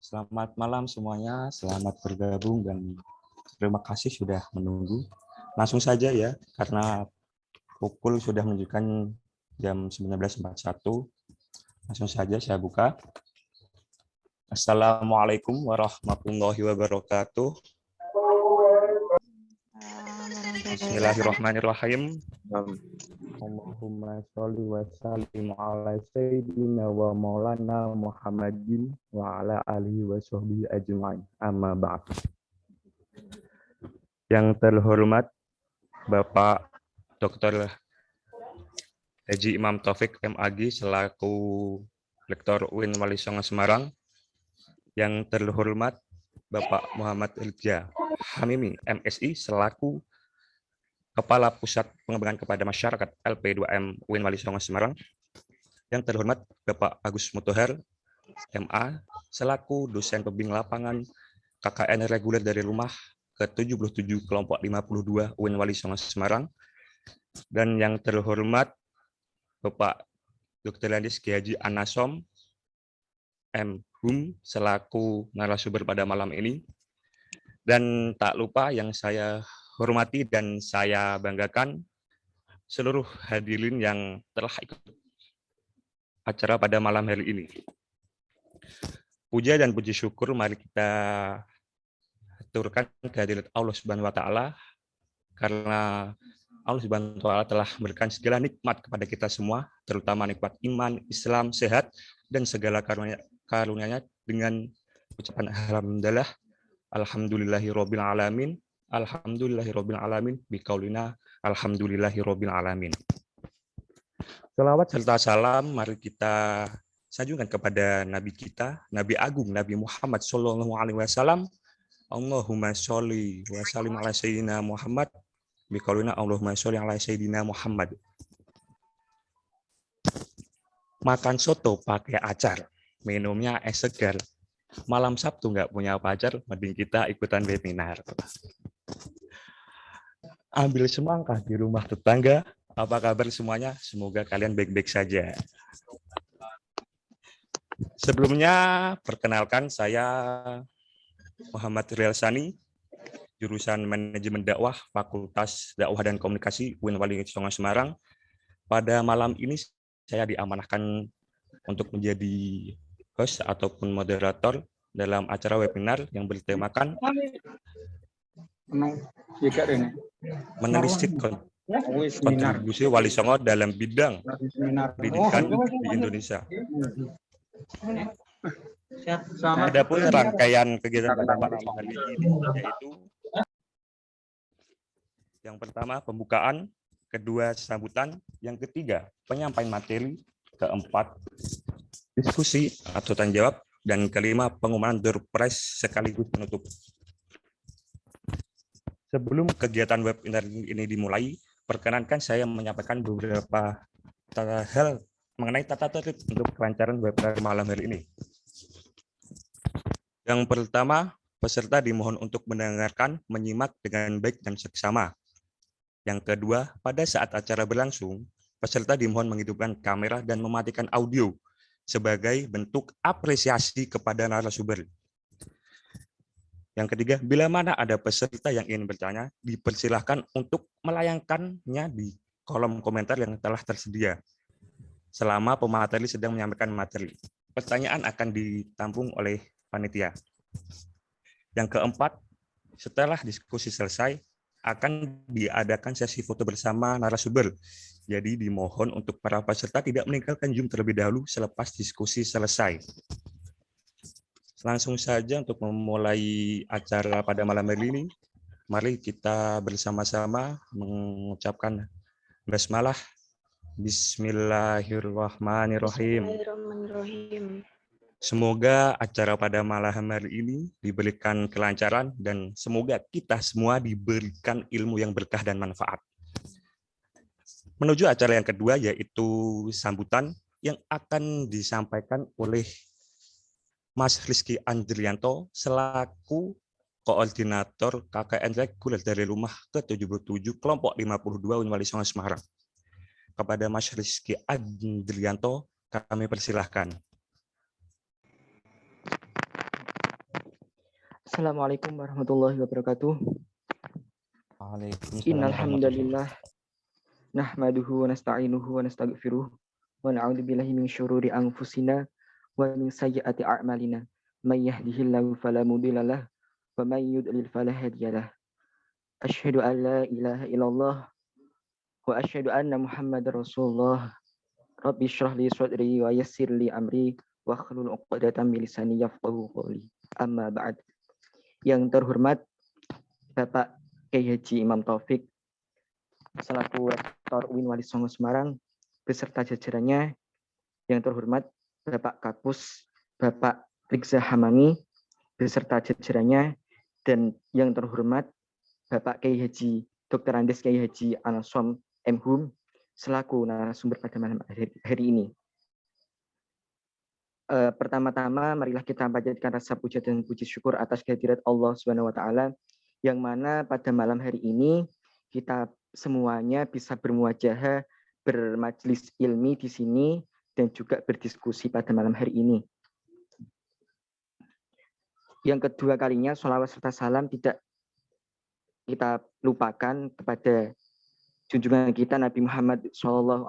Selamat malam semuanya, selamat bergabung dan terima kasih sudah menunggu. Langsung saja ya, karena pukul sudah menunjukkan jam 19.41. Langsung saja saya buka. Assalamualaikum warahmatullahi wabarakatuh. Bismillahirrahmanirrahim. Allahumma sholli wa sallim ala sayyidina wa maulana Muhammadin wa ala alihi wa sahbihi ajma'in. Amma ba'd. Yang terhormat Bapak Dr. Haji Imam Taufik MAG selaku Rektor UIN Wali Songo Semarang. Yang terhormat Bapak Muhammad Irja Hamimi MSI selaku Kepala Pusat Pengembangan kepada Masyarakat LP2M UIN Wali Songo Semarang. Yang terhormat Bapak Agus Mutoher MA selaku dosen pembimbing lapangan KKN reguler dari rumah ke-77 kelompok 52 UIN Wali Songo Semarang. Dan yang terhormat Bapak Dr. Landis Ki Haji Anasom M. Hum selaku narasumber pada malam ini. Dan tak lupa yang saya hormati dan saya banggakan seluruh hadirin yang telah ikut acara pada malam hari ini. Puja dan puji syukur mari kita aturkan kehadirat Allah Subhanahu wa taala karena Allah Subhanahu wa taala telah memberikan segala nikmat kepada kita semua, terutama nikmat iman, Islam, sehat dan segala karunia-Nya dengan ucapan alhamdulillah, alhamdulillahirabbil alamin, alhamdulillahirabbil alamin biqaulina alhamdulillahirabbil alamin. Salawat serta salam mari kita sanjungkan kepada Nabi kita, Nabi Agung, Nabi Muhammad Sallallahu Alaihi Wasallam. Allahumma sholli wa sallim ala sayyidina Muhammad biqaulina Allahumma sholli ala sayyidina Muhammad. Makan soto pakai acar, minumnya es segar. Malam Sabtu nggak punya pacar, mending kita ikutan webinar. Ambil semangka di rumah tetangga. Apa kabar semuanya? Semoga kalian baik-baik saja. Sebelumnya, perkenalkan saya Muhammad Rial Sani, jurusan Manajemen Dakwah, Fakultas Dakwah dan Komunikasi UIN Wali Songo Semarang. Pada malam ini saya diamanahkan untuk menjadi host ataupun moderator dalam acara webinar yang bertemakan menelisik kontribusi Wali Songo dalam bidang pendidikan di Indonesia. Adapun rangkaian kegiatan pada malam hari ini yaitu yang pertama pembukaan, kedua sambutan, yang ketiga penyampaian materi, keempat diskusi atau tanya jawab, dan kelima pengumuman door prize sekaligus penutup. Sebelum kegiatan webinar ini dimulai, perkenankan saya menyampaikan beberapa hal mengenai tata tertib untuk kelancaran webinar malam hari ini. Yang pertama, peserta dimohon untuk mendengarkan, menyimak dengan baik dan seksama. Yang kedua, pada saat acara berlangsung, peserta dimohon menghidupkan kamera dan mematikan audio sebagai bentuk apresiasi kepada narasumber. Yang ketiga, bila mana ada peserta yang ingin bertanya, dipersilahkan untuk melayangkannya di kolom komentar yang telah tersedia selama pemateri sedang menyampaikan materi. Pertanyaan akan ditampung oleh panitia. Yang keempat, setelah diskusi selesai, akan diadakan sesi foto bersama narasumber. Jadi dimohon untuk para peserta tidak meninggalkan Zoom terlebih dahulu selepas diskusi selesai. Langsung saja untuk memulai acara pada malam hari ini, mari kita bersama-sama mengucapkan basmalah. Bismillahirrahmanirrahim. Semoga acara pada malam hari ini diberikan kelancaran dan semoga kita semua diberikan ilmu yang berkah dan manfaat. Menuju acara yang kedua yaitu sambutan yang akan disampaikan oleh Mas Rizky Andrianto selaku koordinator KKN reguler dari rumah ke-77 kelompok 52 Unwali Songo Semarang. Kepada Mas Rizky Andrianto, kami persilahkan. Assalamualaikum warahmatullahi wabarakatuh. Innal hamdalillah nahmaduhu wa nasta'inuhu wa nastaghfiruh wa na'udzu billahi min syururi anfusina wa min sayyiati a'malina. May yahdihillahu fala mudilla lahu wa may yudlil fala hadiyalah. Asyhadu an la ilaha illallah wa asyhadu anna Muhammadar Rasulullah. Rabbi shrah li sadri wa yassir li amri wa hlul 'uqdatam min lisani yafqahu qawli. Amma ba'd. Yang terhormat Bapak Kiai Haji Imam Taufik selaku Rektor UIN Wali Songo Semarang beserta jajarannya, yang terhormat Bapak Kapus Bapak Rikza Hamami beserta jajarannya, dan yang terhormat Bapak Kiai Haji Dr. Andes Kiai Haji Anasom M. Hum selaku narasumber pada malam hari ini. Pertama-tama marilah kita panjatkan rasa puja dan puji syukur atas kehadirat Allah Subhanahu wa taala, yang mana pada malam hari ini kita semuanya bisa bermuajahah, bermajlis ilmi di sini dan juga berdiskusi pada malam hari ini. Yang kedua kalinya sholawat serta salam tidak kita lupakan kepada junjungan kita Nabi Muhammad SAW,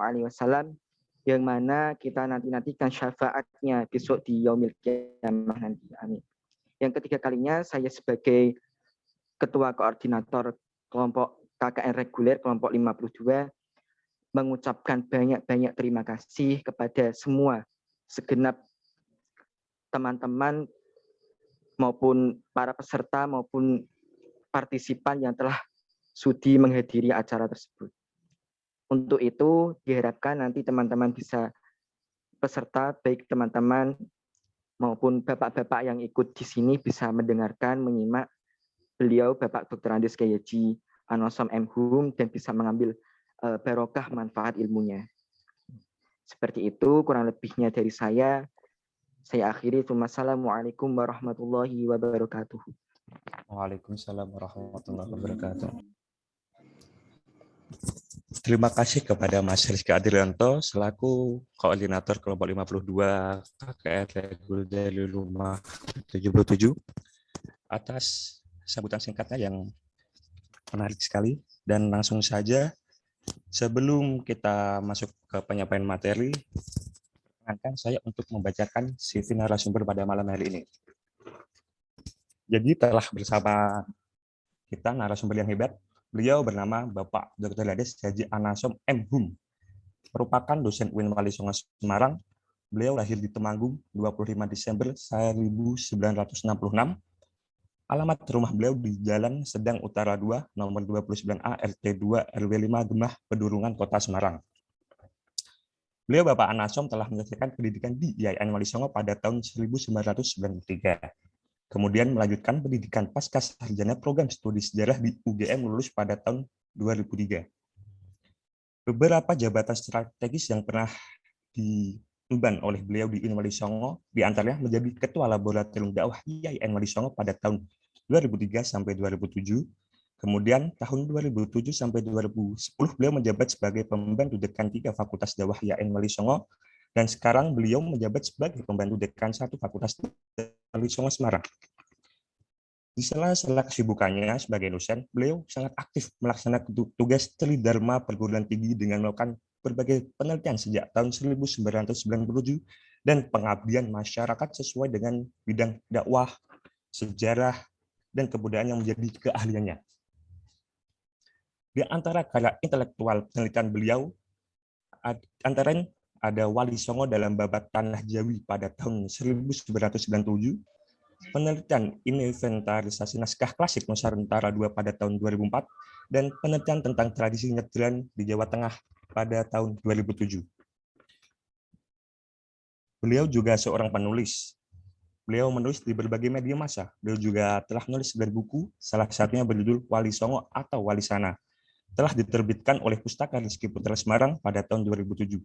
yang mana kita nantikan syafaatnya besok di yaumil qiyamah nanti. Amin. Yang ketiga kalinya saya sebagai Ketua Koordinator kelompok KKN reguler kelompok 52 mengucapkan banyak-banyak terima kasih kepada semua segenap teman-teman maupun para peserta maupun partisipan yang telah sudi menghadiri acara tersebut. Untuk itu diharapkan nanti teman-teman bisa peserta, baik teman-teman maupun bapak-bapak yang ikut di sini bisa mendengarkan, menyimak beliau Bapak Dr. Andes Kiai Haji Anasom M. Hum dan bisa mengambil barokah manfaat ilmunya. Seperti itu kurang lebihnya dari saya. Saya akhiri. Wassalamualaikum warahmatullahi wabarakatuh. Waalaikumsalam warahmatullahi wabarakatuh. Terima kasih kepada Mas Rizky Andrianto selaku koordinator kelompok 52 KKN reguler dari rumah 77 atas sambutan singkatnya yang menarik sekali. Dan langsung saja sebelum kita masuk ke penyampaian materi, perkenankan saya untuk membacakan CV narasumber pada malam hari ini. Jadi telah bersama kita narasumber yang hebat. Beliau bernama Bapak Dr. Andes Haji Anasom M. Hum, merupakan dosen UIN Wali Songo Semarang. Beliau lahir di Temanggung 25 Desember 1966. Alamat rumah beliau di Jalan Sedang Utara 2, nomor 29A, RT 2, RW 5, Gemah, Pedurungan, Kota Semarang. Beliau Bapak Anasom telah menyelesaikan pendidikan di IAIN Wali Songo pada tahun 1993. Kemudian melanjutkan pendidikan pasca sarjana program studi sejarah di UGM, lulus pada tahun 2003. Beberapa jabatan strategis yang pernah diemban oleh beliau di UIN Wali Songo, diantaranya menjadi Ketua Laboratorium Dakwah IAIN Wali Songo pada tahun 2003 sampai 2007. Kemudian tahun 2007 sampai 2010 beliau menjabat sebagai pembantu dekan 3 Fakultas Dakwah IAIN Wali Songo, dan sekarang beliau menjabat sebagai pembantu dekan 1 Fakultas Wali Songo Semarang. Di sela-sela kesibukannya sebagai dosen, beliau sangat aktif melaksanakan tugas Tridharma Perguruan Tinggi dengan melakukan berbagai penelitian sejak tahun 1997 dan pengabdian masyarakat sesuai dengan bidang dakwah, sejarah, dan kebudayaan yang menjadi keahliannya. Di antara karya intelektual penelitian beliau, antara ada Wali Songo dalam Babat Tanah Jawi pada tahun 1997, penelitian inventarisasi naskah klasik Nusantara II pada tahun 2004, dan penelitian tentang tradisi nyadran di Jawa Tengah pada tahun 2007. Beliau juga seorang penulis. Beliau menulis di berbagai media massa. Beliau juga telah menulis 9 buku, salah satunya berjudul Wali Songo atau Wali Sana. Telah diterbitkan oleh Pustaka Rizky Putra Semarang pada tahun 2007.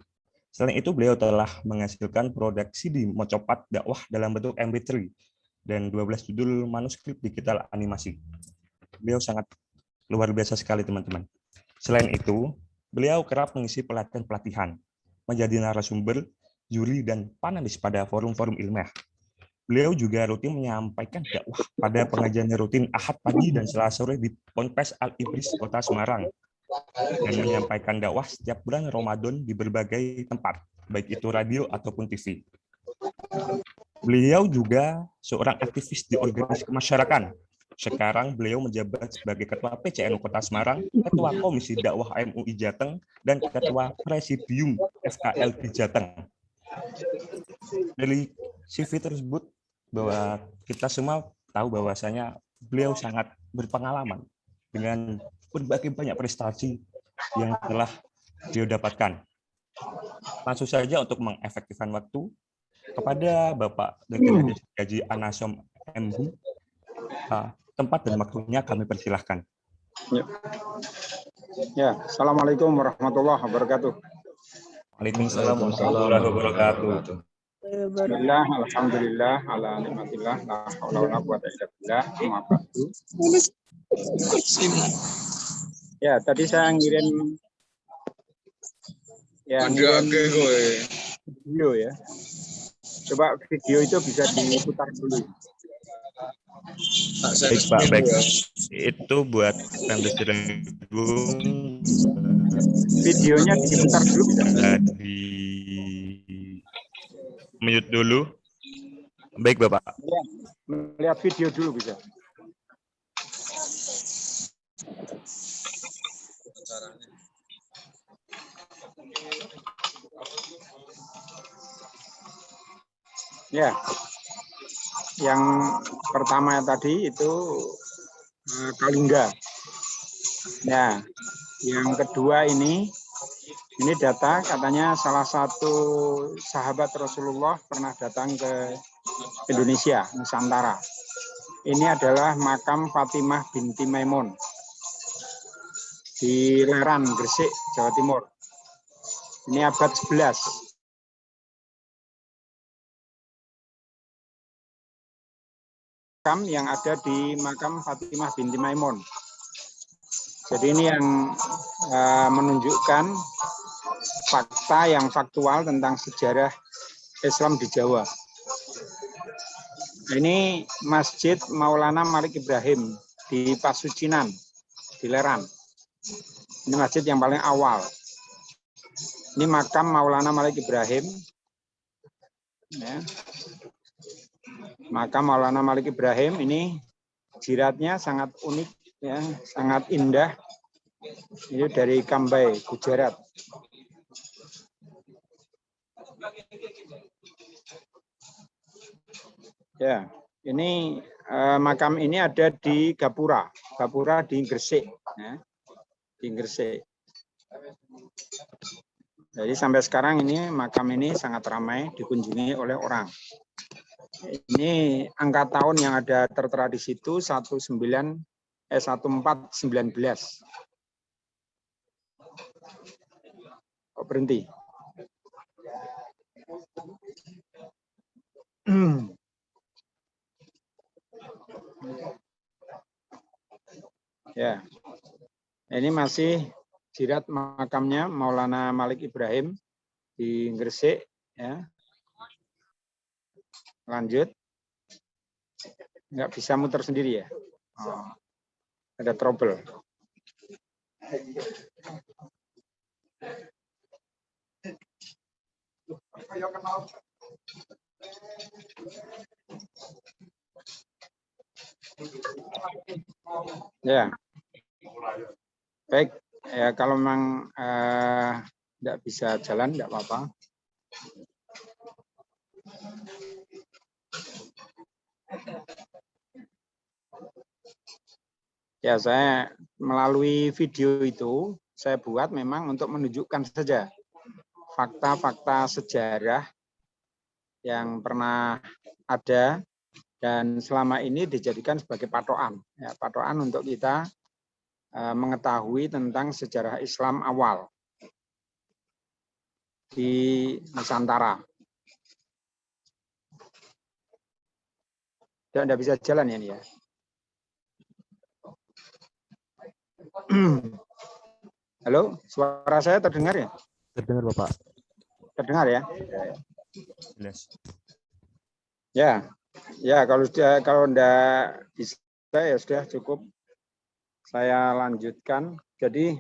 Selain itu, beliau telah menghasilkan produk CD Mocopat dakwah dalam bentuk MP3 dan 12 judul manuskrip digital animasi. Beliau sangat luar biasa sekali, teman-teman. Selain itu, beliau kerap mengisi pelatihan-pelatihan, menjadi narasumber, juri, dan panelis pada forum-forum ilmiah. Beliau juga rutin menyampaikan dakwah pada pengajian rutin Ahad pagi dan Selasa sore di Ponpes Al-Ibris, Kota Semarang, dan menyampaikan dakwah setiap bulan Ramadan di berbagai tempat, baik itu radio ataupun TV. Beliau juga seorang aktivis di organisasi kemasyarakatan. Sekarang beliau menjabat sebagai Ketua PCNU Kota Semarang, Ketua Komisi Dakwah MUI Jateng, dan Ketua Presidium FKL di Jateng. Dari CV tersebut, bahwa kita semua tahu bahwasanya beliau sangat berpengalaman dengan berbagai banyak prestasi yang telah beliau dapatkan. Langsung saja untuk mengefektifkan waktu, kepada Bapak Dr. Haji Anasom MHum, tempat dan waktunya kami persilahkan. Ya, Assalamualaikum warahmatullahi wabarakatuh. Waalaikumsalam warahmatullahi wabarakatuh. Bismillah, alhamdulillah, ala nikmatillah, la haula wala quwata illa billah, amma ba'du. Ya, tadi saya ngirim video ya. Coba video itu bisa diputar dulu. Baik, Pak, baik. Itu buat Bung. Videonya diputar dulu bisa. Di mute dulu. Baik, Bapak. Ya, melihat video dulu bisa. Ya, yang pertama tadi itu Kalingga. Ya, yang kedua ini data katanya salah satu sahabat Rasulullah pernah datang ke Indonesia, Nusantara. Ini adalah makam Fatimah binti Maimun di Leran, Gresik, Jawa Timur. Ini abad 11. Makam yang ada di makam Fatimah binti Maimun. Jadi ini yang menunjukkan fakta yang faktual tentang sejarah Islam di Jawa. Ini Masjid Maulana Malik Ibrahim di Pasucinan, di Leran. Ini masjid yang paling awal. Ini makam Maulana Malik Ibrahim. Ya. Makam Maulana Malik Ibrahim ini jiratnya sangat unik, ya, sangat indah. Ini dari Kambai, Gujarat. Ya, ini makam ini ada di Gapura, Gapura di Gresik, ya, di Gresik. Jadi sampai sekarang ini makam ini sangat ramai dikunjungi oleh orang. Ini angka tahun yang ada tertera di situ 1419. Oh, berhenti. Ya, ini masih jirat makamnya Maulana Malik Ibrahim di Gresik. Ya. Lanjut. Nggak bisa muter sendiri ya. Oh, ada trouble. Ya, baik. Ya, kalau memang tidak bisa jalan, tidak apa-apa. Ya, saya melalui video itu saya buat memang untuk menunjukkan saja fakta-fakta sejarah yang pernah ada dan selama ini dijadikan sebagai patokan, ya, patokan untuk kita mengetahui tentang sejarah Islam awal di Nusantara. Tidak bisa jalan ya ini ya. Halo, suara saya terdengar ya? Terdengar Bapak. Terdengar ya? Jelas. Ya, ya kalau enggak bisa ya sudah cukup. Saya lanjutkan. Jadi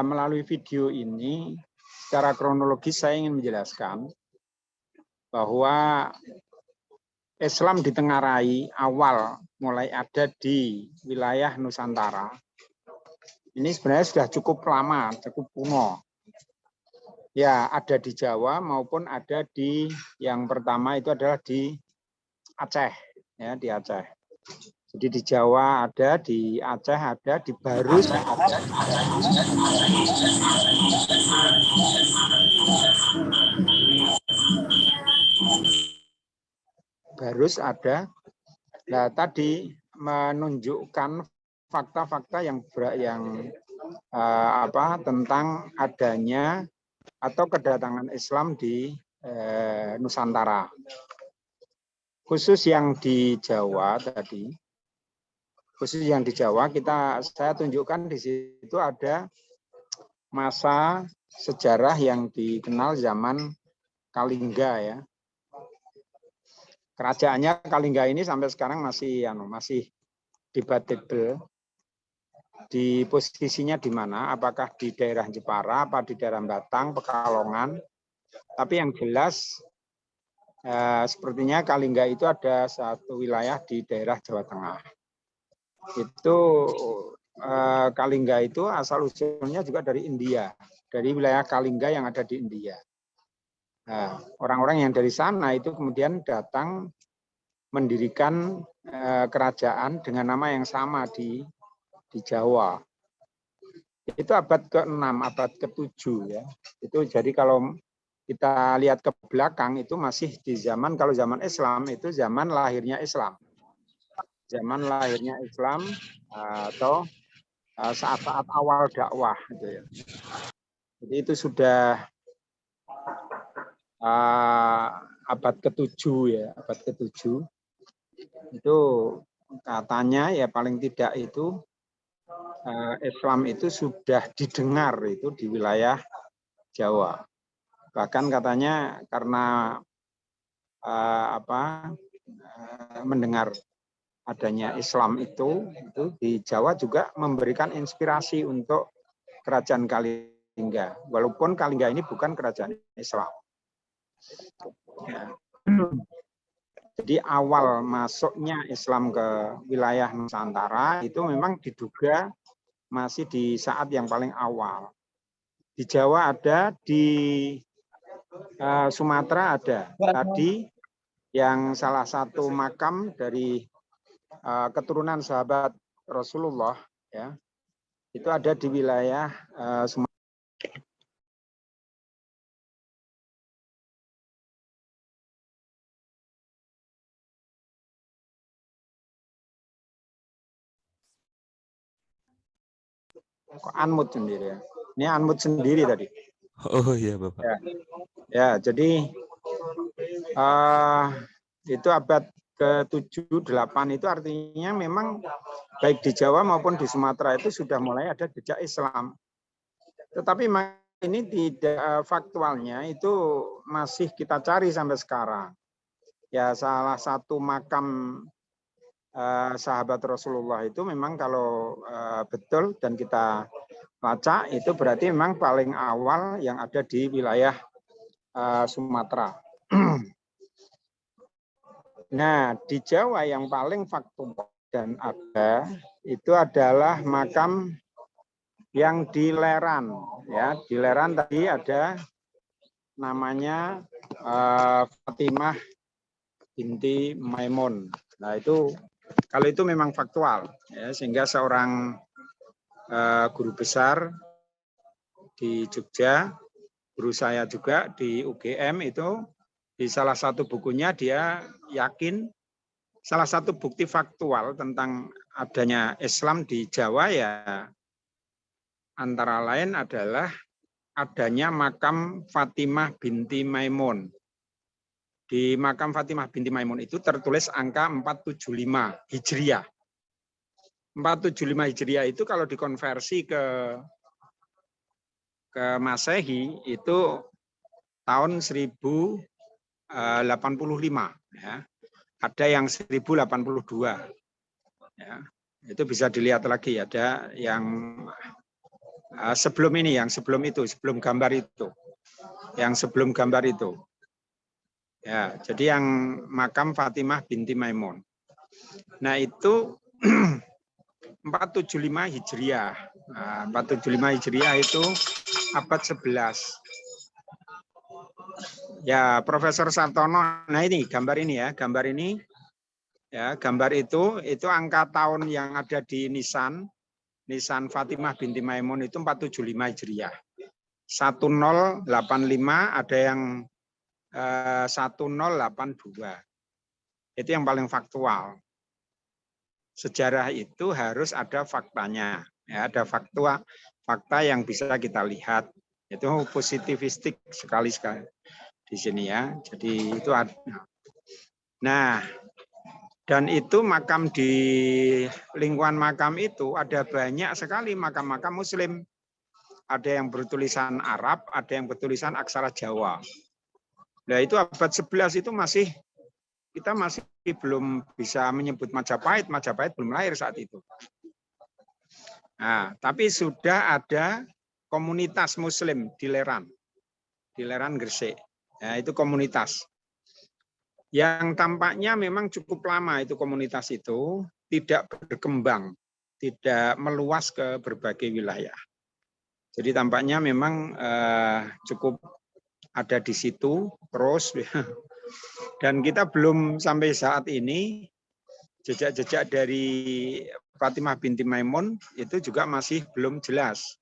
melalui video ini secara kronologis saya ingin menjelaskan bahwa Islam ditengarai awal mulai ada di wilayah Nusantara. Ini sebenarnya sudah cukup lama, cukup kuno. Ya, ada di Jawa maupun ada di yang pertama itu adalah di Aceh, ya di Aceh. Jadi di Jawa ada, di Aceh ada, di Barus ada. Barus ada. Nah, tadi menunjukkan fakta-fakta yang tentang adanya atau kedatangan Islam di Nusantara. Khusus yang di Jawa tadi, saya tunjukkan di situ ada masa sejarah yang dikenal zaman Kalingga ya. Kerajaannya Kalingga ini sampai sekarang masih debatable. Di posisinya di mana? Apakah di daerah Jepara, apa di daerah Batang, Pekalongan? Tapi yang jelas sepertinya Kalingga itu ada satu wilayah di daerah Jawa Tengah. Itu Kalingga itu asal usulnya juga dari India, dari wilayah Kalingga yang ada di India. Nah, orang-orang yang dari sana itu kemudian datang mendirikan kerajaan dengan nama yang sama di Jawa. Itu abad ke-6, abad ke-7 ya. Itu jadi kalau kita lihat ke belakang itu masih di zaman, kalau zaman Islam itu zaman lahirnya Islam. Zaman lahirnya Islam atau saat-saat awal dakwah gitu ya. Jadi itu sudah abad ke-7 ya, abad ke-7. Itu katanya ya paling tidak itu Islam itu sudah didengar itu di wilayah Jawa. Bahkan katanya karena mendengar adanya Islam itu di Jawa juga memberikan inspirasi untuk kerajaan Kalingga. Walaupun Kalingga ini bukan kerajaan Islam. Ya. Jadi awal masuknya Islam ke wilayah Nusantara itu memang diduga masih di saat yang paling awal. Di Jawa ada, di Sumatera ada. Tadi yang salah satu makam dari keturunan sahabat Rasulullah ya, itu ada di wilayah Sumatera. Kok unmute sendiri ya? Ini unmute sendiri tadi. Oh iya Bapak. Ya jadi itu abad ke-7, 8 itu artinya memang baik di Jawa maupun di Sumatera itu sudah mulai ada jejak Islam. Tetapi ini tidak faktualnya itu masih kita cari sampai sekarang. Ya salah satu makam sahabat Rasulullah itu memang kalau betul dan kita baca itu berarti memang paling awal yang ada di wilayah Sumatera. Nah, di Jawa yang paling faktual dan ada itu adalah makam yang di Leran. Ya, di Leran tadi ada namanya Fatimah binti Maimun. Nah, itu kalau itu memang faktual, ya, sehingga seorang guru besar di Jogja, guru saya juga di UGM itu di salah satu bukunya dia yakin salah satu bukti faktual tentang adanya Islam di Jawa ya antara lain adalah adanya makam Fatimah binti Maimun di makam Fatimah binti Maimun itu tertulis angka 475 Hijriah. 475 Hijriah itu kalau dikonversi ke Masehi itu tahun 1085 ya. Ada yang 1082 ya. Itu bisa dilihat lagi, ada yang sebelum ini, yang sebelum itu, sebelum gambar itu. Yang sebelum gambar itu. Ya, jadi yang makam Fatimah binti Maimun. Nah, itu 475 Hijriah. Nah, 475 Hijriah itu abad 11. Ya, Profesor Sartono. Nah, ini gambar ini ya, gambar ini. Ya, gambar itu angka tahun yang ada di nisan Fatimah binti Maimun itu 475 Hijriah. 1085 ada yang 1082. Itu yang paling faktual. Sejarah itu harus ada faktanya, ya, ada fakta yang bisa kita lihat. Itu positivistik sekali di sini ya. Jadi itu ada. Nah, dan itu makam di lingkungan makam itu ada banyak sekali makam-makam Muslim. Ada yang bertulisan Arab, ada yang bertulisan aksara Jawa. Nah, itu abad 11 itu kita masih belum bisa menyebut Majapahit belum lahir saat itu. Nah, tapi sudah ada komunitas Muslim di Leran Gresik. Ya, itu komunitas. Yang tampaknya memang cukup lama itu komunitas itu tidak berkembang, tidak meluas ke berbagai wilayah. Jadi tampaknya memang cukup ada di situ terus. Dan kita belum sampai saat ini jejak-jejak dari Fatimah binti Maimun itu juga masih belum jelas.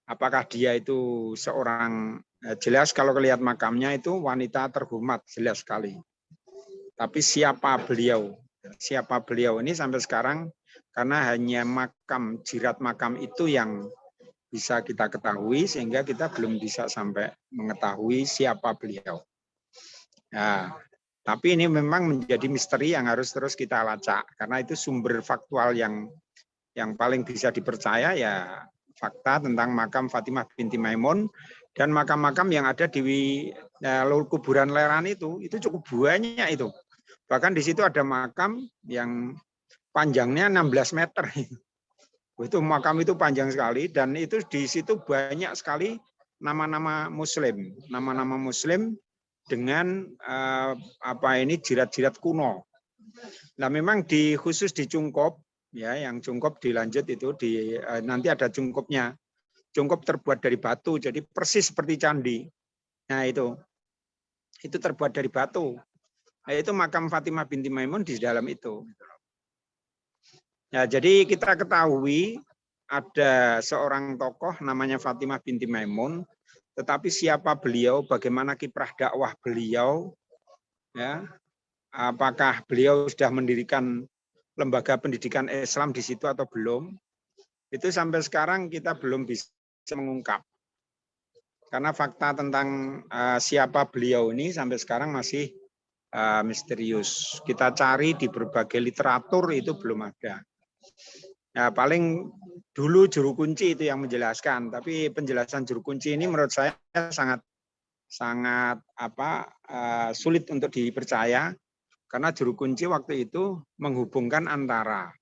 Apakah dia itu seorang, jelas kalau lihat makamnya itu wanita terhormat, jelas sekali. Tapi siapa beliau? Siapa beliau ini sampai sekarang karena hanya makam, jirat makam itu yang bisa kita ketahui sehingga kita belum bisa sampai mengetahui siapa beliau. Nah, tapi ini memang menjadi misteri yang harus terus kita lacak karena itu sumber faktual yang paling bisa dipercaya ya fakta tentang makam Fatimah binti Maimun dan makam-makam yang ada di kuburan Leran itu cukup banyak itu. Bahkan di situ ada makam yang panjangnya 16 meter. Itu makam itu panjang sekali dan itu di situ banyak sekali nama-nama Muslim, dengan jirat-jirat kuno. Nah, memang khusus di Cungkop ya, yang Cungkop dilanjut itu nanti ada Cungkopnya. Cungkop terbuat dari batu, jadi persis seperti candi. Nah, itu terbuat dari batu. Nah, itu makam Fatimah binti Maimun di dalam itu. Nah, jadi kita ketahui ada seorang tokoh namanya Fatimah binti Maimun. Tetapi siapa beliau, bagaimana kiprah dakwah beliau, ya, apakah beliau sudah mendirikan lembaga pendidikan Islam di situ atau belum, itu sampai sekarang kita belum bisa mengungkap. Karena fakta tentang siapa beliau ini sampai sekarang masih misterius. Kita cari di berbagai literatur itu belum ada. Ya, paling dulu juru kunci itu yang menjelaskan, tapi penjelasan juru kunci ini menurut saya sangat sulit untuk dipercaya karena juru kunci waktu itu menghubungkan antara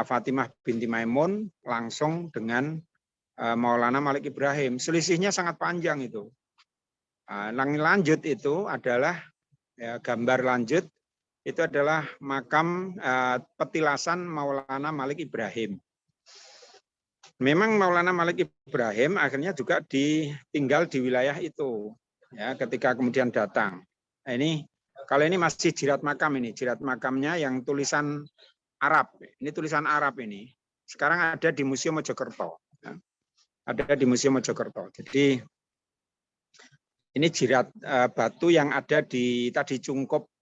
Fatimah binti Maimun langsung dengan Maulana Malik Ibrahim. Selisihnya sangat panjang itu. Lanjut itu adalah gambar lanjut. Itu adalah makam petilasan Maulana Malik Ibrahim. Memang Maulana Malik Ibrahim akhirnya juga tinggal di wilayah itu, ya, ketika kemudian datang. Nah, ini kalau ini masih jirat makam ini, jirat makamnya yang tulisan Arab. Ini tulisan Arab ini. Sekarang ada di Museum Mojokerto. Ya. Ada di Museum Mojokerto. Jadi ini jirat batu yang ada di tadi Cungkop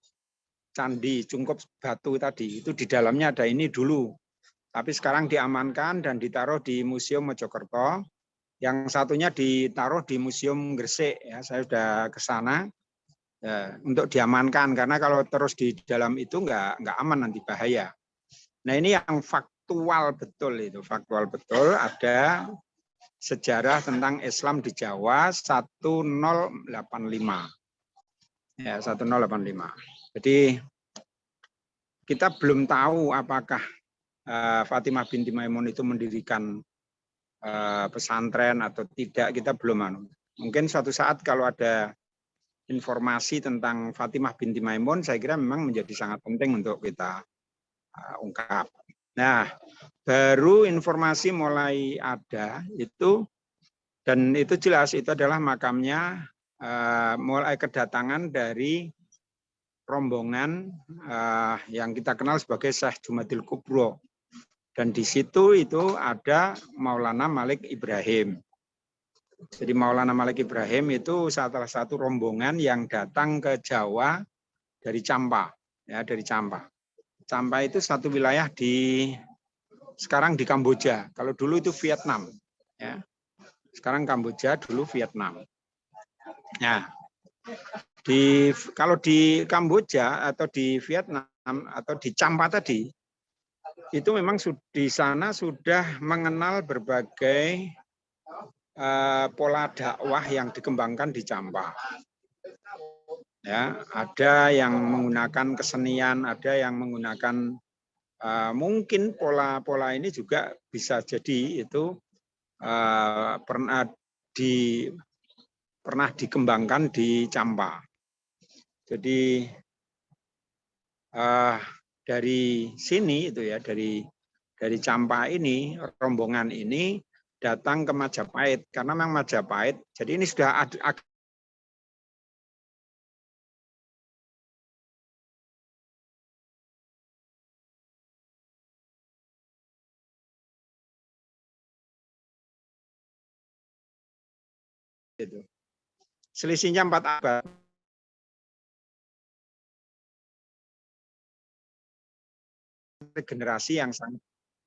Candi, Cungkop batu tadi, itu di dalamnya ada ini dulu. Tapi sekarang diamankan dan ditaruh di Museum Mojokerto. Yang satunya ditaruh di Museum Gresik. Ya, saya sudah ke sana. Ya, untuk diamankan, karena kalau terus di dalam itu nggak aman, nanti bahaya. Nah, ini yang faktual betul itu, faktual betul ada sejarah tentang Islam di Jawa 1085. Ya, 1085. Jadi kita belum tahu apakah Fatimah binti Maimun itu mendirikan pesantren atau tidak, kita belum. Mungkin suatu saat kalau ada informasi tentang Fatimah binti Maimun, saya kira memang menjadi sangat penting untuk kita ungkap. Nah, baru informasi mulai ada itu, dan itu jelas itu adalah makamnya mulai kedatangan dari rombongan yang kita kenal sebagai Syekh Jumadil Kubro. Dan di situ itu ada Maulana Malik Ibrahim. Jadi Maulana Malik Ibrahim itu salah satu rombongan yang datang ke Jawa dari Campa, ya, dari Campa. Campa itu satu wilayah sekarang di Kamboja. Kalau dulu itu Vietnam, ya. Sekarang Kamboja, dulu Vietnam. Nah, kalau di Kamboja atau di Vietnam atau di Campa tadi, itu memang di sana sudah mengenal berbagai pola dakwah yang dikembangkan di Campa. Ya, ada yang menggunakan kesenian, ada yang menggunakan mungkin pola-pola ini juga bisa jadi itu pernah dikembangkan di Campa. Jadi dari sini itu ya, dari Campa ini, rombongan ini datang ke Majapahit, karena memang Majapahit, jadi ini sudah itu. Selisihnya 4 abad. Generasi yang sangat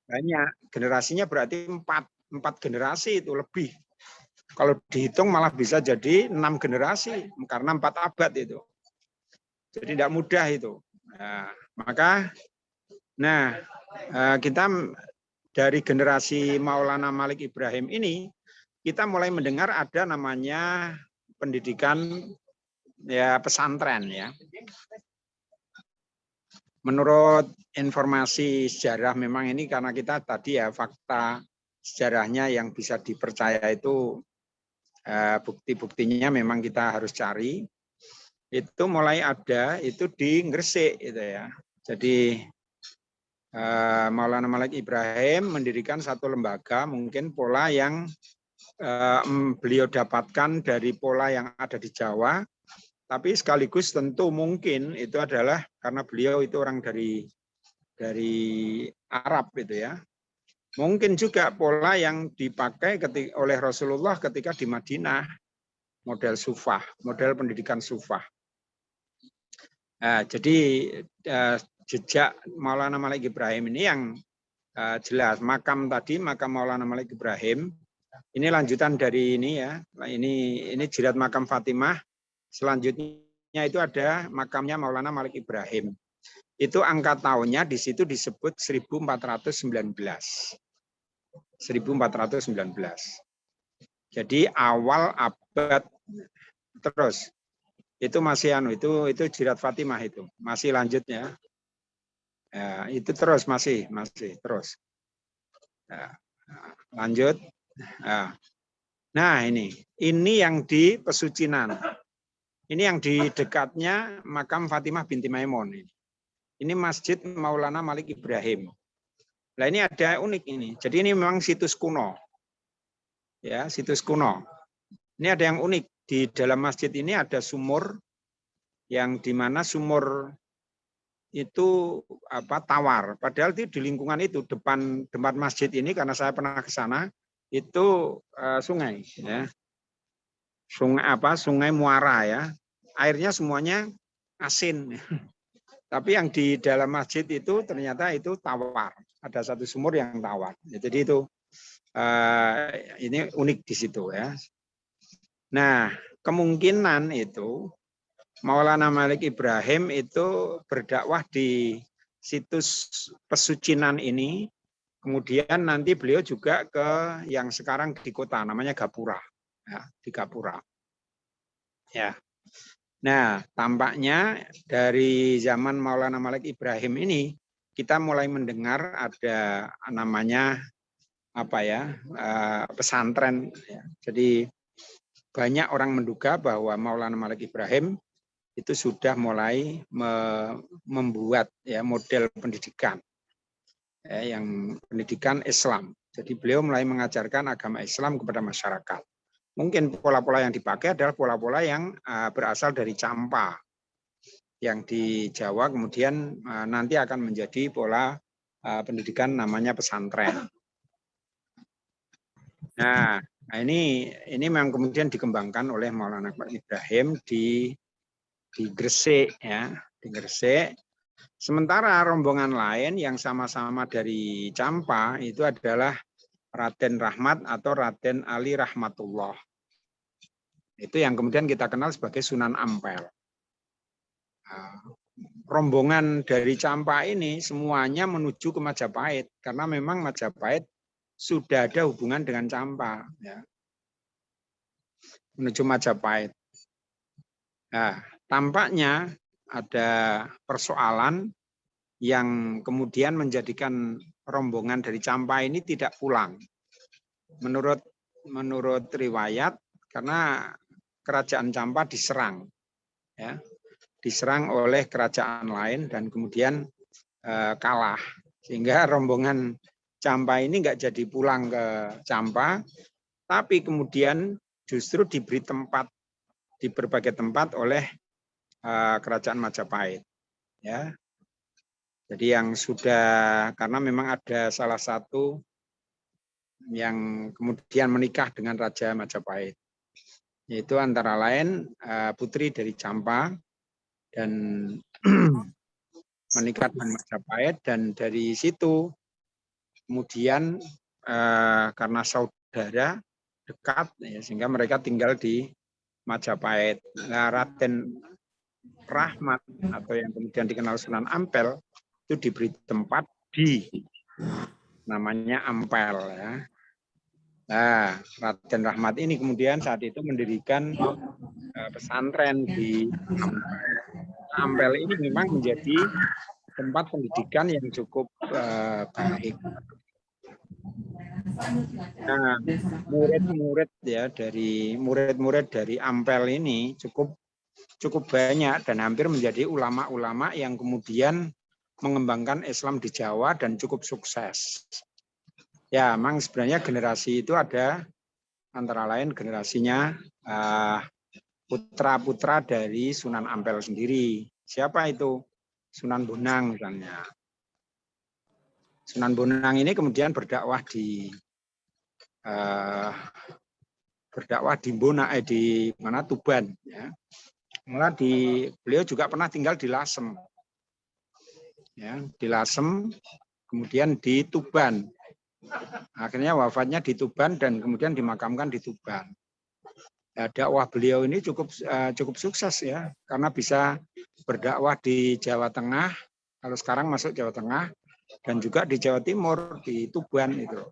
banyak. Generasinya berarti 4 generasi itu lebih. Kalau dihitung malah bisa jadi 6 generasi, karena 4 abad itu. Jadi tidak mudah itu. Nah, maka kita dari generasi Maulana Malik Ibrahim ini, kita mulai mendengar ada namanya pendidikan ya pesantren ya. Menurut informasi sejarah memang ini karena kita tadi ya fakta sejarahnya yang bisa dipercaya itu bukti-buktinya memang kita harus cari. Itu mulai ada itu di Gresik itu ya. Jadi Maulana Malik Ibrahim mendirikan satu lembaga, mungkin pola yang beliau dapatkan dari pola yang ada di Jawa, tapi sekaligus tentu mungkin itu adalah karena beliau itu orang dari Arab itu ya. Mungkin juga pola yang dipakai oleh Rasulullah ketika di Madinah, model sufah, model pendidikan sufah. Nah, jadi jejak Maulana Malik Ibrahim ini yang jelas. Makam tadi, makam Maulana Malik Ibrahim, ini lanjutan dari ini ya. Ini jirat makam Fatimah. Selanjutnya itu ada makamnya Maulana Malik Ibrahim. Itu angka tahunnya di situ disebut 1419. 1419. Jadi awal abad terus. Itu masih itu jirat Fatimah itu. Masih lanjutnya. Ya, itu terus masih terus. Ya, lanjut. Nah, ini yang di Pesucinan. Ini yang di dekatnya makam Fatimah binti Maimun. Ini Masjid Maulana Malik Ibrahim. Nah, ini ada unik ini. Jadi ini memang situs kuno. Ya, situs kuno. Ini ada yang unik. Di dalam masjid ini ada sumur yang di mana sumur itu tawar. Padahal di lingkungan itu depan masjid ini, karena saya pernah ke sana, itu sungai ya. Sungai muara ya. Airnya semuanya asin. Tapi yang di dalam masjid itu ternyata itu tawar. Ada satu sumur yang tawar. Jadi itu ini unik di situ ya. Nah, kemungkinan itu Maulana Malik Ibrahim itu berdakwah di situs pesucinan ini. Kemudian nanti beliau juga ke yang sekarang di kota, namanya Gapura. Ya, di Gapura. Ya. Nah, tampaknya dari zaman Maulana Malik Ibrahim ini, kita mulai mendengar ada namanya pesantren. Jadi banyak orang menduga bahwa Maulana Malik Ibrahim itu sudah mulai membuat model pendidikan yang pendidikan Islam. Jadi beliau mulai mengajarkan agama Islam kepada masyarakat. Mungkin pola-pola yang dipakai adalah pola-pola yang berasal dari Campa, yang di Jawa kemudian nanti akan menjadi pola pendidikan namanya pesantren. Nah, ini memang kemudian dikembangkan oleh Maulana Ibrahim di Gresik, ya, di Gresik. Sementara rombongan lain yang sama-sama dari Campa itu adalah Raden Rahmat atau Raden Ali Rahmatullah. Itu yang kemudian kita kenal sebagai Sunan Ampel. Rombongan dari Campa ini semuanya menuju ke Majapahit karena memang Majapahit sudah ada hubungan dengan Campa, ya. Menuju Majapahit. Nah, tampaknya ada persoalan yang kemudian menjadikan rombongan dari Campa ini tidak pulang. Menurut riwayat, karena kerajaan Campa diserang, ya, diserang oleh kerajaan lain dan kemudian kalah, sehingga rombongan Campa ini nggak jadi pulang ke Campa, tapi kemudian justru diberi tempat di berbagai tempat oleh kerajaan Majapahit, ya. Jadi yang sudah, karena memang ada salah satu yang kemudian menikah dengan Raja Majapahit, yaitu antara lain putri dari Campa dan menikah dengan Majapahit, dan dari situ kemudian karena saudara dekat, ya, sehingga mereka tinggal di Majapahit. Nah, Raden Rahmat atau yang kemudian dikenal Sunan Ampel itu diberi tempat di namanya Ampel, ya. Nah, Raden Rahmat ini kemudian saat itu mendirikan pesantren di Ampel. Ampel ini memang menjadi tempat pendidikan yang cukup baik. Nah, murid-murid dari Ampel ini cukup banyak dan hampir menjadi ulama-ulama yang kemudian mengembangkan Islam di Jawa dan cukup sukses. Ya, memang sebenarnya generasi itu ada antara lain generasinya putra-putra dari Sunan Ampel sendiri. Siapa itu? Sunan Bonang misalnya. Sunan Bonang ini kemudian berdakwah di Tuban, ya. Beliau juga pernah tinggal di Lasem, ya, di Lasem, kemudian di Tuban. Akhirnya wafatnya di Tuban dan kemudian dimakamkan di Tuban. Ya, dakwah beliau ini cukup sukses, ya, karena bisa berdakwah di Jawa Tengah, kalau sekarang masuk Jawa Tengah, dan juga di Jawa Timur, di Tuban itu.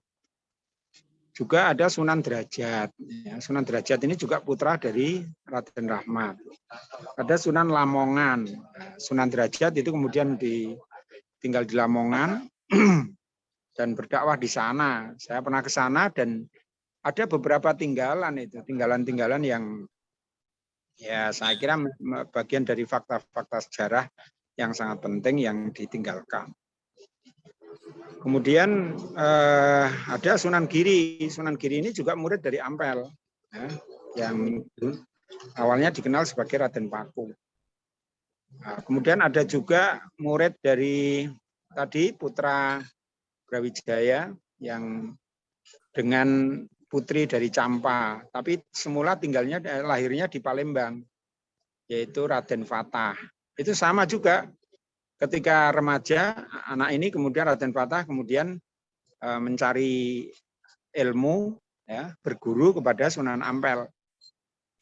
Juga ada Sunan Derajat. Ya, Sunan Derajat ini juga putra dari Raden Rahmat. Ada Sunan Lamongan. Sunan Derajat itu kemudian tinggal di Lamongan dan berdakwah di sana. Saya pernah ke sana dan ada beberapa tinggalan yang ya saya kira bagian dari fakta-fakta sejarah yang sangat penting yang ditinggalkan. Kemudian ada Sunan Giri. Sunan Giri ini juga murid dari Ampel, ya, yang awalnya dikenal sebagai Raden Paku. Nah, kemudian ada juga murid dari tadi putra Brawijaya yang dengan putri dari Campa, tapi semula lahirnya di Palembang, yaitu Raden Fatah. Itu sama juga. Ketika remaja, anak ini kemudian Raden Fatah kemudian mencari ilmu, ya, berguru kepada Sunan Ampel.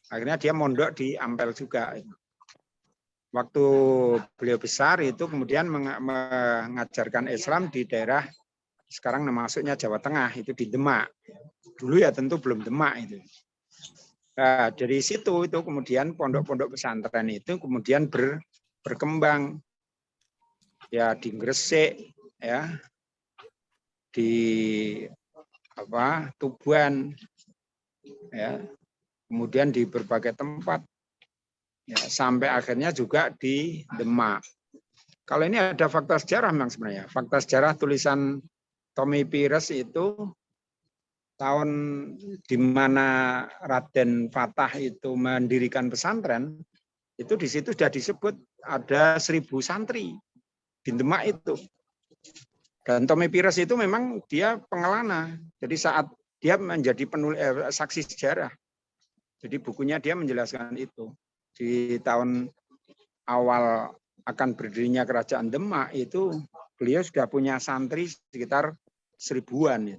Akhirnya dia mondok di Ampel juga. waktu beliau besar itu kemudian mengajarkan Islam di daerah sekarang masuknya Jawa Tengah, itu di Demak. Dulu ya tentu belum Demak itu. Nah, dari situ itu kemudian pondok-pondok pesantren itu kemudian berkembang ya di Gresik, ya di Tuban, ya kemudian di berbagai tempat, ya, sampai akhirnya juga di Demak. Kalau ini ada fakta sejarah memang sebenarnya. Fakta sejarah tulisan Tommy Pires itu tahun di mana Raden Fatah itu mendirikan pesantren, itu di situ sudah disebut ada 1000 santri di Demak itu. Dan Tommy Pires itu memang dia pengelana. Jadi saat dia menjadi saksi sejarah. Jadi bukunya dia menjelaskan itu. Di tahun awal akan berdirinya kerajaan Demak itu beliau sudah punya santri sekitar 1000-an.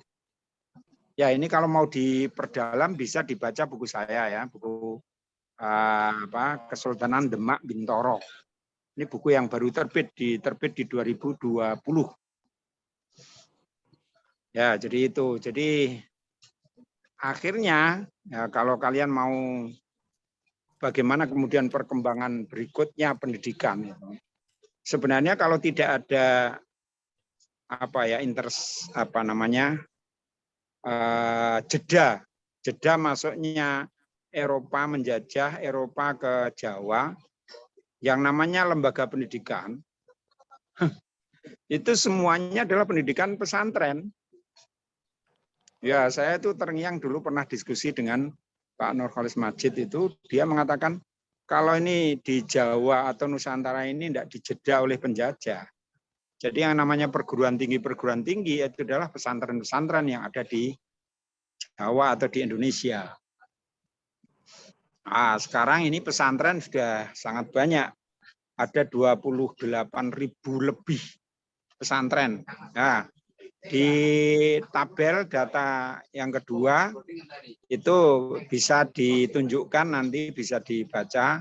Ya ini kalau mau diperdalam bisa dibaca buku saya ya, buku Kesultanan Demak Bintoro. Ini buku yang baru terbit di 2020. Ya, jadi itu. Jadi akhirnya ya kalau kalian mau bagaimana kemudian perkembangan berikutnya pendidikan itu. Sebenarnya kalau tidak ada jeda masuknya Eropa menjajah Eropa ke Jawa, yang namanya lembaga pendidikan itu semuanya adalah pendidikan pesantren. Ya, saya itu terngiang dulu pernah diskusi dengan Pak Nurholis Majid itu, dia mengatakan kalau ini di Jawa atau Nusantara ini tidak dijeda oleh penjajah. Jadi yang namanya perguruan tinggi itu adalah pesantren-pesantren yang ada di Jawa atau di Indonesia. Nah, sekarang ini pesantren sudah sangat banyak. Ada 28.000 lebih pesantren. Nah, di tabel data yang kedua itu bisa ditunjukkan, nanti bisa dibaca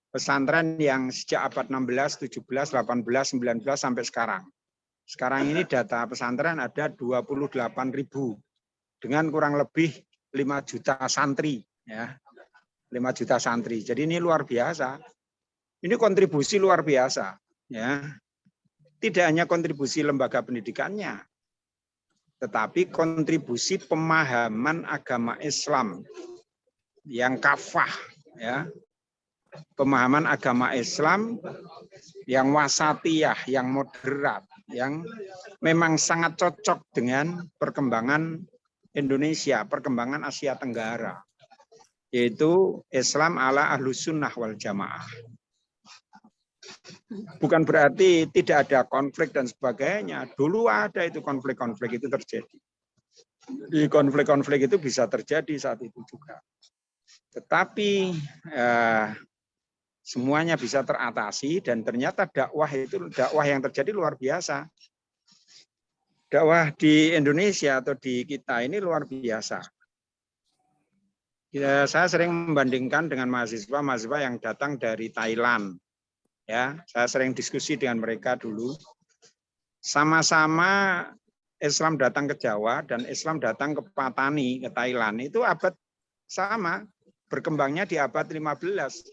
pesantren yang sejak abad 16, 17, 18, 19 sampai sekarang. Sekarang ini data pesantren ada 28.000 dengan kurang lebih 5 juta santri, ya. 5 juta santri. Jadi ini luar biasa. Ini kontribusi luar biasa, ya. Tidak hanya kontribusi lembaga pendidikannya, tetapi kontribusi pemahaman agama Islam yang kafah, ya. Pemahaman agama Islam yang wasatiyah, yang moderat, yang memang sangat cocok dengan perkembangan Indonesia, perkembangan Asia Tenggara, yaitu Islam ala Ahlus Sunnah wal Jamaah. Bukan berarti tidak ada konflik dan sebagainya. Dulu ada itu konflik-konflik itu terjadi. Di konflik-konflik itu bisa terjadi saat itu juga. Tetapi semuanya bisa teratasi dan ternyata dakwah yang terjadi luar biasa. Dakwah di Indonesia atau di kita ini luar biasa. Ya, saya sering membandingkan dengan mahasiswa yang datang dari Thailand. Ya, saya sering diskusi dengan mereka dulu. Sama-sama Islam datang ke Jawa dan Islam datang ke Patani, ke Thailand. Itu abad sama, berkembangnya di abad 15.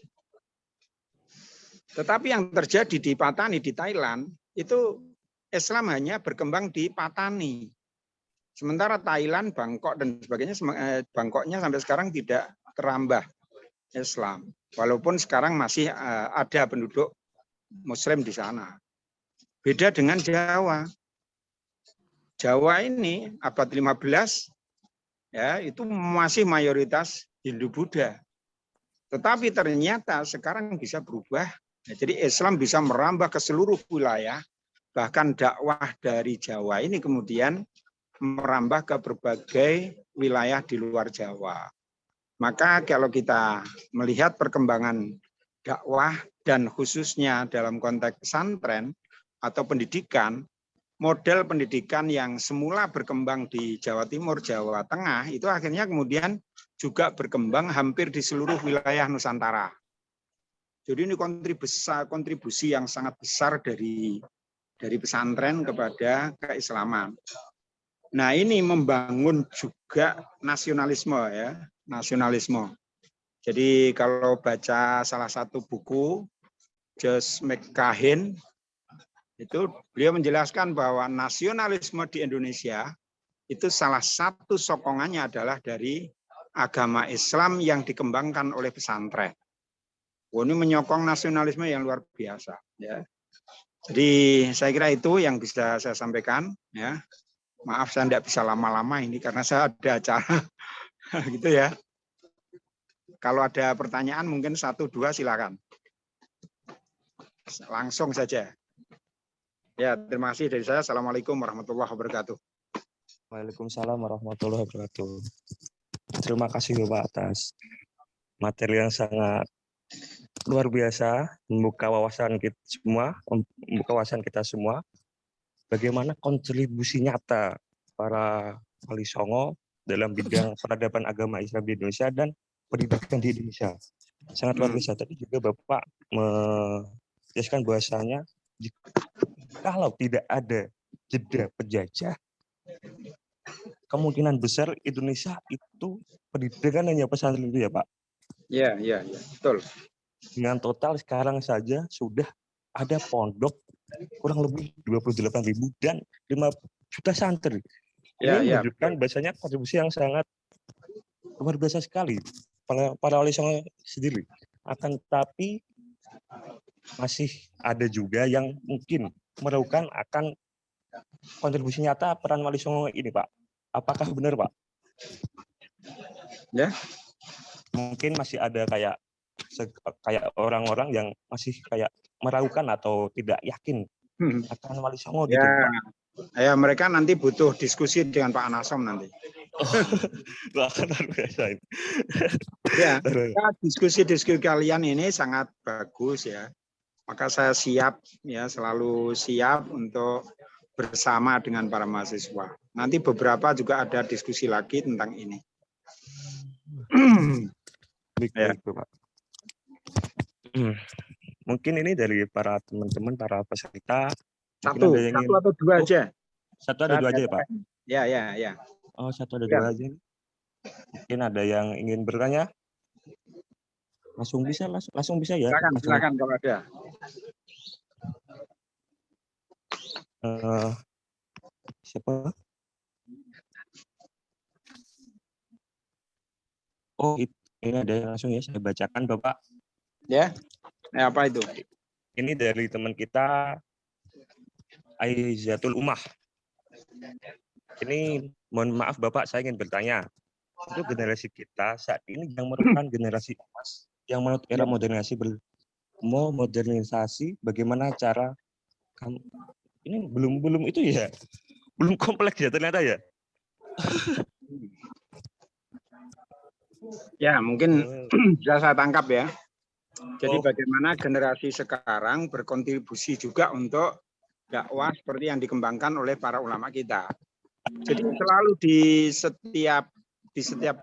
Tetapi yang terjadi di Patani, di Thailand, itu Islam hanya berkembang di Patani. Sementara Thailand, Bangkok, dan sebagainya, Bangkoknya sampai sekarang tidak terambah Islam. Walaupun sekarang masih ada penduduk Muslim di sana. Beda dengan Jawa. Jawa ini abad 15 ya itu masih mayoritas Hindu-Buddha. Tetapi ternyata sekarang bisa berubah. Jadi Islam bisa merambah ke seluruh wilayah, bahkan dakwah dari Jawa ini kemudian merambah ke berbagai wilayah di luar Jawa. Maka kalau kita melihat perkembangan dakwah dan khususnya dalam konteks pesantren atau pendidikan, model pendidikan yang semula berkembang di Jawa Timur, Jawa Tengah, itu akhirnya kemudian juga berkembang hampir di seluruh wilayah Nusantara. Jadi ini kontribusi yang sangat besar dari pesantren kepada keislaman. Nah, ini membangun juga nasionalisme ya, nasionalisme. Jadi kalau baca salah satu buku Josh McCahin, itu beliau menjelaskan bahwa nasionalisme di Indonesia itu salah satu sokongannya adalah dari agama Islam yang dikembangkan oleh pesantren. Ini menyokong nasionalisme yang luar biasa. Ya. Jadi saya kira itu yang bisa saya sampaikan. Ya. Maaf saya tidak bisa lama-lama ini karena saya ada acara. Gitu ya. Kalau ada pertanyaan mungkin 1, 2 silakan. Langsung saja. Ya, terima kasih dari saya. Assalamualaikum warahmatullahi wabarakatuh. Waalaikumsalam warahmatullahi wabarakatuh. Terima kasih Bapak atas materi yang sangat luar biasa, membuka wawasan kita semua, bagaimana kontribusi nyata para wali songo dalam bidang peradaban agama Islam di Indonesia dan pendidikan di Indonesia. Sangat luar biasa. Tadi juga Bapak menjelaskan bahwasanya kalau tidak ada jeda penjajah, kemungkinan besar Indonesia itu pendidikan hanya pesantren itu ya Pak? Ya, betul. Dengan total sekarang saja sudah ada pondok kurang lebih 28.000 dan 5 juta santri. Ini menunjukkan bahasanya kontribusi yang sangat luar biasa sekali para wali songo sendiri. Akan tetapi masih ada juga yang mungkin meragukan akan kontribusi nyata peran wali songo ini, Pak. Apakah benar, Pak? Ya. Mungkin masih ada kayak orang-orang yang masih kayak meragukan atau tidak yakin akan wali songo gitu, Pak. Ya, mereka nanti butuh diskusi dengan Pak Anasom nanti. Luar biasa itu. Ya, diskusi-diskusi kalian ini sangat bagus ya. Maka saya siap ya, selalu siap untuk bersama dengan para mahasiswa. Nanti beberapa juga ada diskusi lagi tentang ini. Baik, Pak. Mungkin ini dari para teman-teman, para peserta. Satu atau dua aja. Satu ada dua aja ya, Pak? Ya. Oh, satu ada dua aja. Mungkin ada yang ingin bertanya? Langsung bisa ya. Silakan kalau ada. Siapa? Oh, ini ada yang langsung ya, saya bacakan Bapak. Ya, apa itu? Ini dari teman kita, Aizatul Umah. Ini mohon maaf Bapak, saya ingin bertanya. Untuk generasi kita saat ini yang merupakan generasi emas, yang menurut era modernisasi, bagaimana cara ini belum itu ya, belum kompleks ya ternyata ya. Ya, mungkin bisa saya tangkap ya. Jadi bagaimana generasi sekarang berkontribusi juga untuk dakwah seperti yang dikembangkan oleh para ulama kita. Jadi selalu di setiap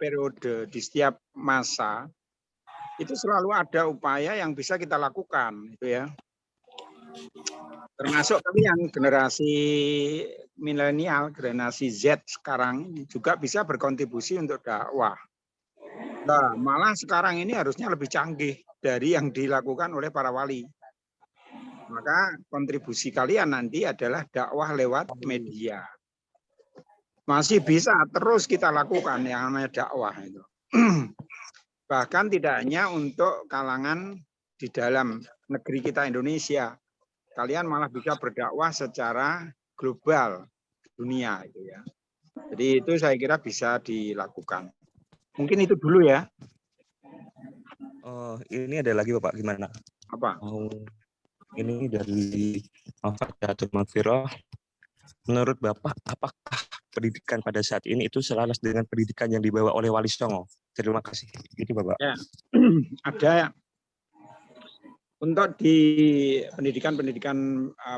periode, di setiap masa itu selalu ada upaya yang bisa kita lakukan, itu ya. Termasuk kalian generasi milenial, generasi Z sekarang juga bisa berkontribusi untuk dakwah. Nah, malah sekarang ini harusnya lebih canggih dari yang dilakukan oleh para wali. Maka kontribusi kalian nanti adalah dakwah lewat media. Masih bisa terus kita lakukan yang namanya dakwah itu. Bahkan tidak hanya untuk kalangan di dalam negeri kita Indonesia. Kalian malah bisa berdakwah secara global dunia itu ya. Jadi itu saya kira bisa dilakukan. Mungkin itu dulu ya. Oh, ini ada lagi Bapak, gimana? Apa? Ini dari Mafakatul Maghfirah. Menurut Bapak, apakah pendidikan pada saat ini itu selaras dengan pendidikan yang dibawa oleh Wali Songo? Terima kasih. Itu Bapak. Ya, ada untuk di pendidikan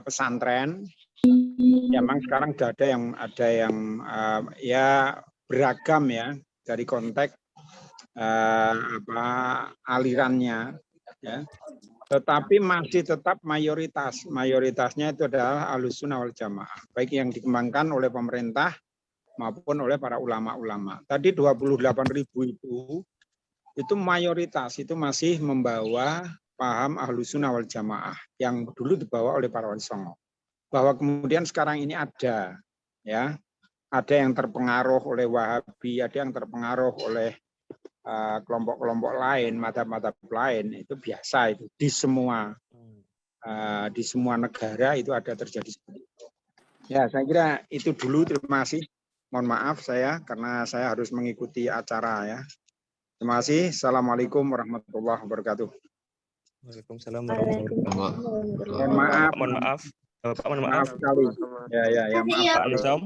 pesantren, ya memang sekarang ada yang ya beragam ya dari konteks alirannya. ya. Tetapi masih tetap mayoritasnya itu adalah Ahlussunnah wal Jamaah, baik yang dikembangkan oleh pemerintah maupun oleh para ulama-ulama. Tadi 28.000 itu mayoritas itu masih membawa paham Ahlussunnah wal Jamaah yang dulu dibawa oleh para wali songo. Bahwa kemudian sekarang ini ada, ya, ada yang terpengaruh oleh Wahabi, ada yang terpengaruh oleh kelompok-kelompok lain, madhab-madhab lain, itu biasa itu di semua negara itu ada terjadi seperti itu. Ya, saya kira itu dulu. Terima kasih. Mohon maaf saya karena saya harus mengikuti acara ya. Terima kasih. Assalamualaikum warahmatullahi wabarakatuh. Waalaikumsalam warahmatullahi wabarakatuh. Mohon maaf. Mohon maaf. Bapak, mohon Maaf maaf. sekali. Ya, maaf. Pak Nasom.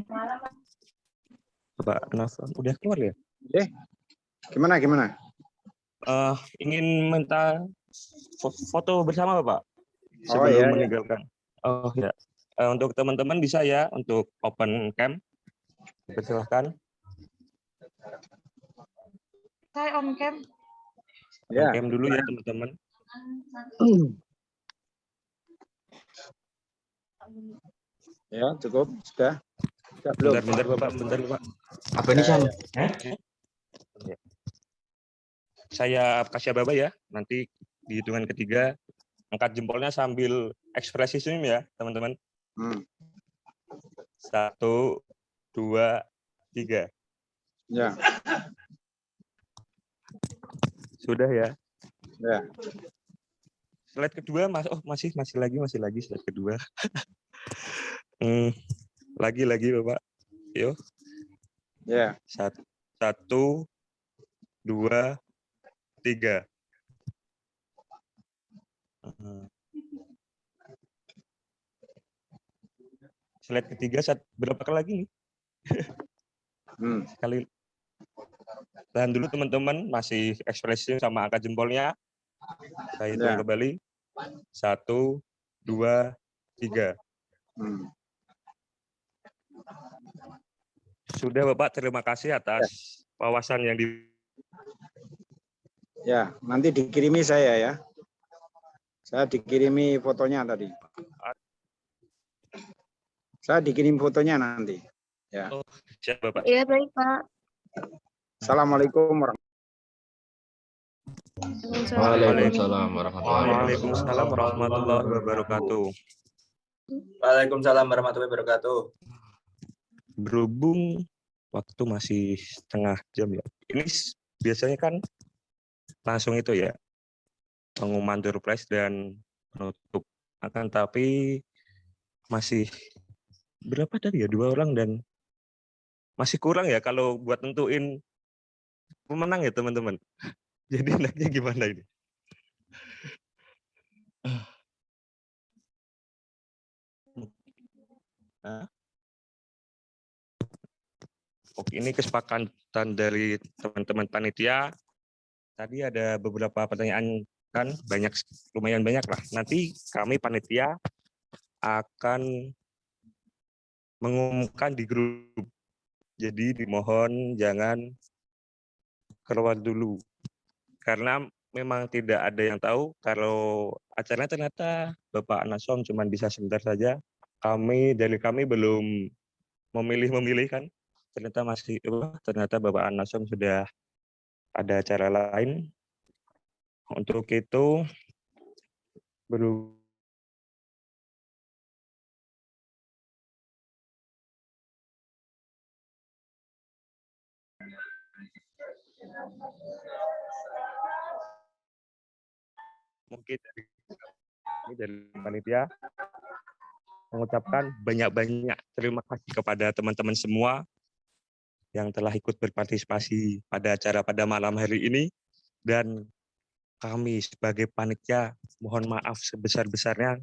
Bapak Nasom udah keluar ya? Gimana? Ingin minta foto bersama Bapak Oh, sebelum ya. meninggalkan. Oh ya. Untuk teman-teman bisa ya untuk open cam. Silahkan. Saya on cam. Open cam dulu ya teman-teman. Ya, cukup. Sudah belum? Bentar Bapak. Apa ini San? Saya kasih Bapak ya. Nanti di hitungan ketiga angkat jempolnya sambil ekspresi senyum ya, teman-teman. 1, 2, 3. Ya. Sudah ya. Ya. Slide kedua masih lagi slide kedua. Lagi Bapak. Yuk. Ya. 1, 2, 3. Slide ketiga berapa kali lagi nih? Sekali. Tahan dulu teman-teman, masih ekspresi sama angkat jempolnya. Saya hitung kembali. 1, 2, 3. Sudah Bapak, terima kasih atas wawasan yang di. Ya, nanti dikirimi saya ya. Saya dikirimi fotonya tadi. Saya dikirim fotonya nanti. Ya. Oh, siap Bapak. Iya, baik, Pak. Assalamualaikum Waalaikumsalam warahmatullahi Waalaikumsalam warahmatullahi wabarakatuh. Waalaikumsalam warahmatullahi wabarakatuh. Berhubung waktu masih setengah jam ya. Ini biasanya kan langsung itu ya, pengumuman door prize dan penutup. Akan tapi masih berapa tadi ya, 2 orang dan masih kurang ya kalau buat nentuin pemenang ya teman-teman. Jadi enaknya gimana ini? Oke, ini kesepakatan dari teman-teman panitia. Tadi ada beberapa pertanyaan kan, lumayan banyak lah. Nanti kami panitia akan mengumumkan di grup. Jadi dimohon jangan keluar dulu. Karena memang tidak ada yang tahu kalau acaranya ternyata Bapak Nasom cuma bisa sebentar saja. Dari kami belum memilih kan. Ternyata Bapak Nasom sudah ada acara lain. Untuk itu mungkin dari panitia mengucapkan banyak-banyak terima kasih kepada teman-teman semua yang telah ikut berpartisipasi pada acara pada malam hari ini, dan kami sebagai panitia mohon maaf sebesar-besarnya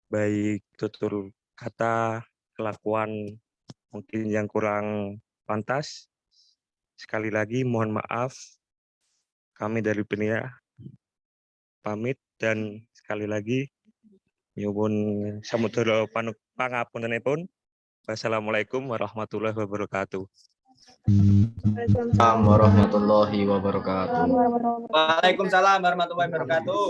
baik tutur kata, kelakuan mungkin yang kurang pantas. Sekali lagi mohon maaf, kami dari panitia pamit, dan sekali lagi nyuwun samudra pangapuntenipun. Wassalamualaikum warahmatullahi wabarakatuh. Assalamualaikum warahmatullahi wabarakatuh. Waalaikumsalam warahmatullahi wabarakatuh. Waalaikumsalam warahmatullahi wabarakatuh.